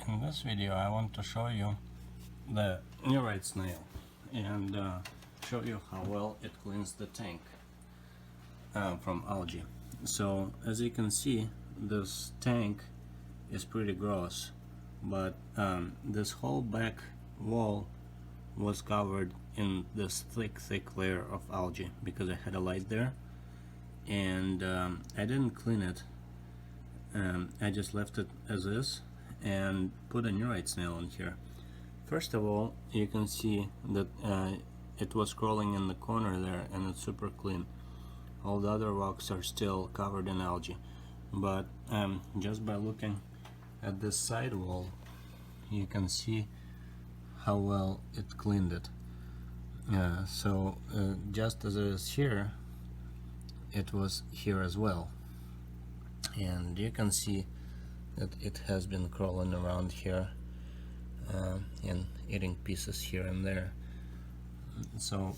In this video I want to show you the Nerite snail and show you how well it cleans the tank from algae. So as you can see, this tank is pretty gross, but this whole back wall was covered in this thick layer of algae because I had a light there, and I didn't clean it. I just left it as is and put a Nerite snail in here. First of all, you can see that it was crawling in the corner there, and it's super clean. All the other rocks are still covered in algae, but just by looking at this side wall, you can see how well it cleaned it. So just as it is here, it was here as well, and you can see that it has been crawling around here and eating pieces here and there. So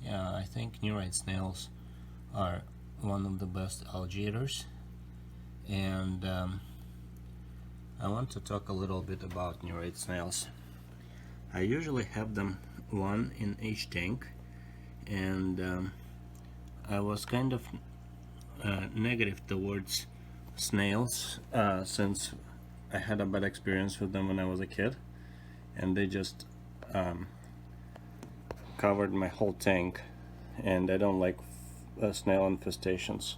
yeah, I think Nerite snails are one of the best algae eaters, and I want to talk a little bit about Nerite snails. I usually have them one in each tank, and I was kind of negative towards snails since I had a bad experience with them when I was a kid, and they just covered my whole tank, and I don't like snail infestations.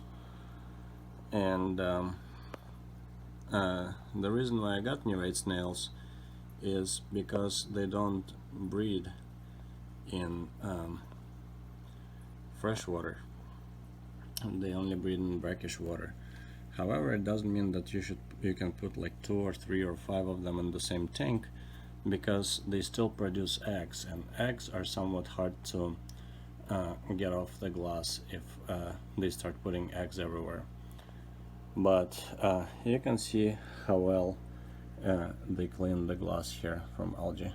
And the reason why I got Nerite snails is because they don't breed in fresh water. They only breed in brackish water. However, it doesn't mean that you can put like 2 or 3 or 5 of them in the same tank, because they still produce eggs, and eggs are somewhat hard to get off the glass if they start putting eggs everywhere. But you can see how well they clean the glass here from algae,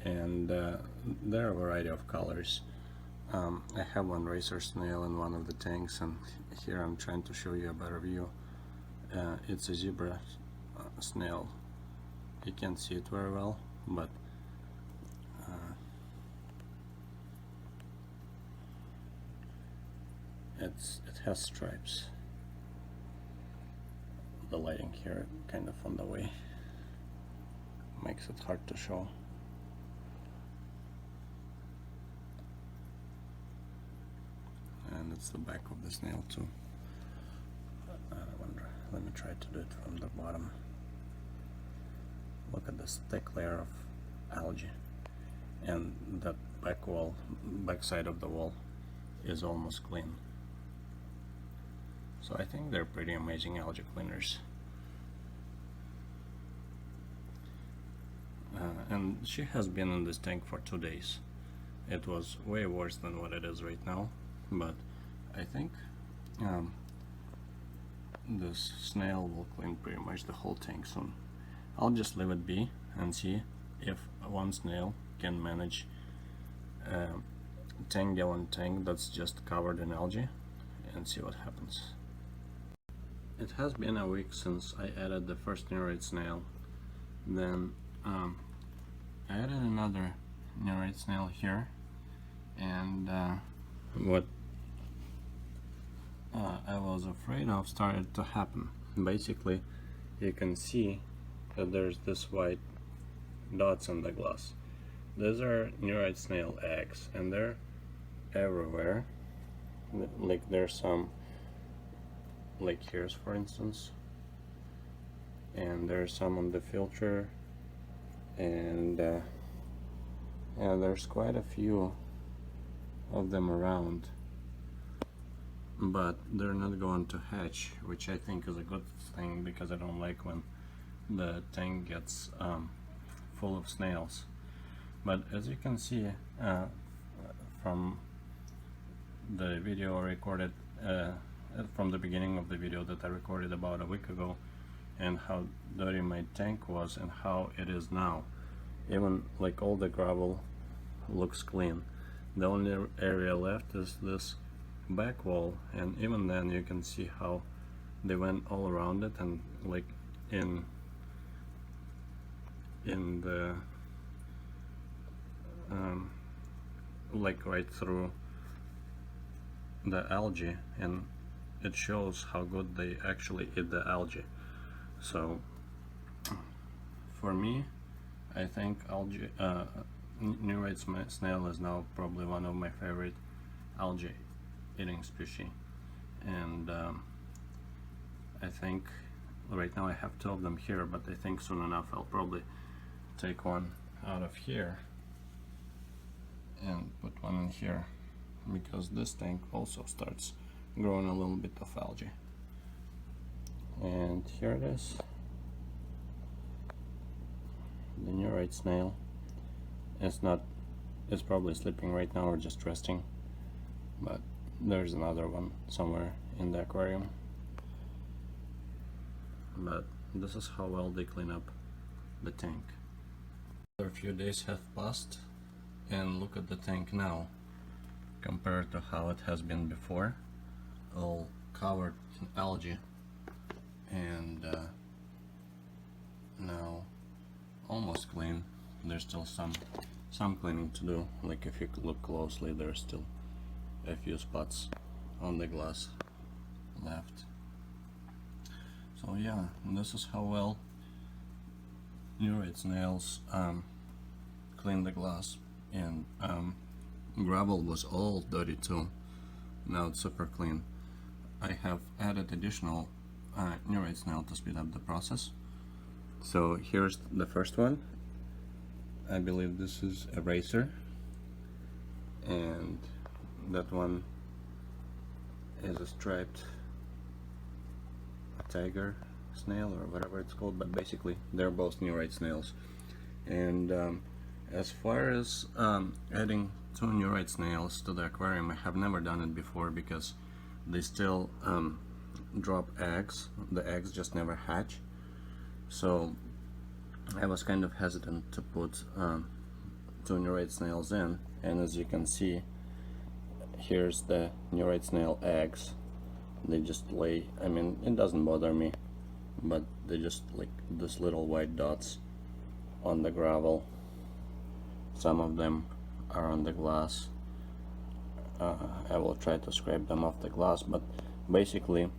and there are a variety of colors. I have one racer snail in one of the tanks, and here I'm trying to show you a better view. It's a zebra snail. You can't see it very well, but it has stripes. The lighting here kind of on the way makes it hard to show. And it's the back of the snail too. I wonder, let me try to do it from the bottom. Look at this thick layer of algae, and that back side of the wall is almost clean. So I think they're pretty amazing algae cleaners. And she has been in this tank for 2 days. It was way worse than what it is right now, but I think this snail will clean pretty much the whole tank soon. I'll just leave it be and see if one snail can manage a 10-gallon tank that's just covered in algae, and see what happens. It has been a week since I added the first Nerite snail. Then I added another Nerite snail here, and what I was afraid of started to happen. Basically, you can see that there's this white dots on the glass. Those are Nerite snail eggs, and they're everywhere. Like there's some, like here's for instance, and there's some on the filter, and there's quite a few of them around, but they're not going to hatch, which I think is a good thing, because I don't like when the tank gets full of snails. But as you can see from the video I recorded, from the beginning of the video that I recorded about a week ago, and how dirty my tank was and how it is now, even like all the gravel looks clean. The only area left is this back wall, and even then you can see how they went all around it, and like in the like right through the algae, and it shows how good they actually eat the algae. So for me, I think algae Nerite snail is now probably one of my favorite algae eating species, and I think right now I have 2 of them here, but I think soon enough I'll probably take one out of here and put one in here, because this tank also starts growing a little bit of algae. And here it is, the Nerite snail. It's probably sleeping right now or just resting, but there's another one somewhere in the aquarium. But this is how well they clean up the tank. After a few days have passed, and look at the tank now compared to how it has been before, all covered in algae, and now almost clean. There's still some cleaning to do. Like if you look closely, there's still a few spots on the glass left. So yeah, this is how well Nerite snails clean the glass. And gravel was all dirty too. Now it's super clean. I have added additional Nerite snail to speed up the process. So here's the first one. I believe this is a racer, and that one is a striped tiger snail or whatever it's called, but basically they're both Nerite snails. And as far as adding 2 Nerite snails to the aquarium, I have never done it before because they still drop eggs. The eggs just never hatch. So I was kind of hesitant to put 2 Nerite snails in, and as you can see, here's the Nerite snail eggs. They just lay, I mean, it doesn't bother me, but they just like these little white dots on the gravel. Some of them are on the glass. I will try to scrape them off the glass, but basically,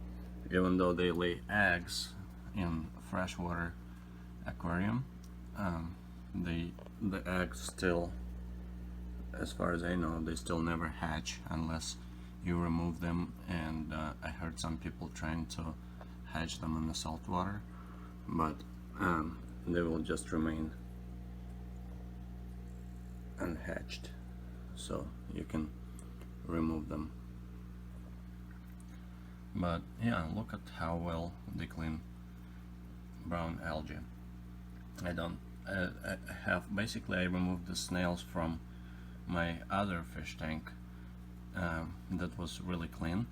even though they lay eggs in freshwater aquarium, the eggs still, as far as I know, they still never hatch unless you remove them. And I heard some people trying to hatch them in the salt water, but they will just remain unhatched, so you can remove them. But yeah, look at how well they clean brown algae. I have basically I removed the snails from my other fish tank that was really clean,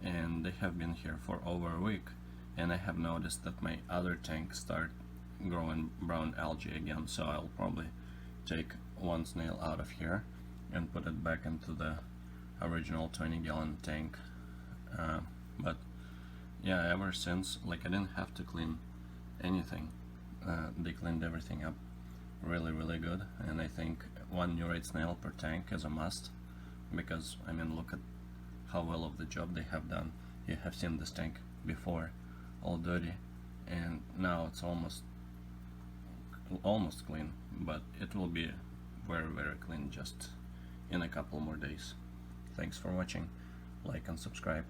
and they have been here for over a week, and I have noticed that my other tank start growing brown algae again. So I'll probably take 1 snail out of here and put it back into the original 20-gallon tank. But yeah, ever since, like, I didn't have to clean anything. They cleaned everything up really good, and I think 1 Nerite snail per tank is a must, because I mean, look at how well of the job they have done. You have seen this tank before, all dirty, and now it's almost clean, but it will be very clean just in a couple more days. Thanks for watching. Like and subscribe.